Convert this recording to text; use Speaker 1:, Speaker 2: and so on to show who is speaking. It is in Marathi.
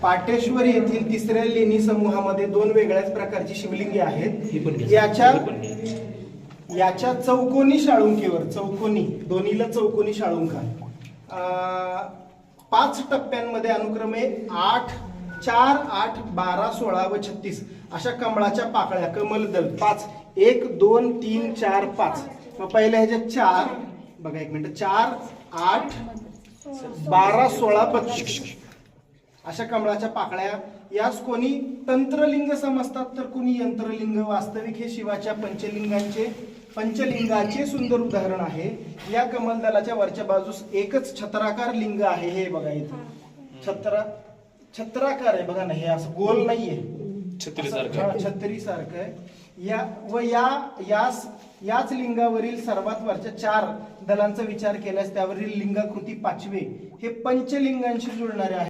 Speaker 1: पाटेश्वर येथील तिसऱ्या लेणी समूहामध्ये दोन वेगळ्याच प्रकारची शिवलिंगे आहेत. याच्या चौकोनी शाळुंकीवर, चौकोनी दोन्हीला चौकोनी शाळुंका 5 टप्प्यांमध्ये अनुक्रमे 8, 4, 8, 12, 16 व 36 अशा कमळाच्या पाकळ्या, कमलदल 5, 1, 2, 3, 4, 5. मग पहिल्या ह्याच्यात 4 बघा, 1 मिनिट, 4, 8, 12, 16, 32 अशा कमळाच्या पाकळ्या. यास कोणी तंत्रलिंग समजतात तर कोणी यंत्रलिंग. वास्तविक हे शिवाच्या पंचलिंगाचे सुंदर उदाहरण आहे. या कमलदलाच्या वरच्या बाजूस एकच छत्राकार लिंग आहे. हे बघा इथे छत्राकार आहे बघा ना, हे असं गोल नाहीये, छत्रीसारखं आहे. याच लिंगावरील सर्वात वरच्या 4 दलांचा विचार केल्यास त्यावरील लिंगाकृती 5वे हे पंचलिंगांशी जुळणारे आहे.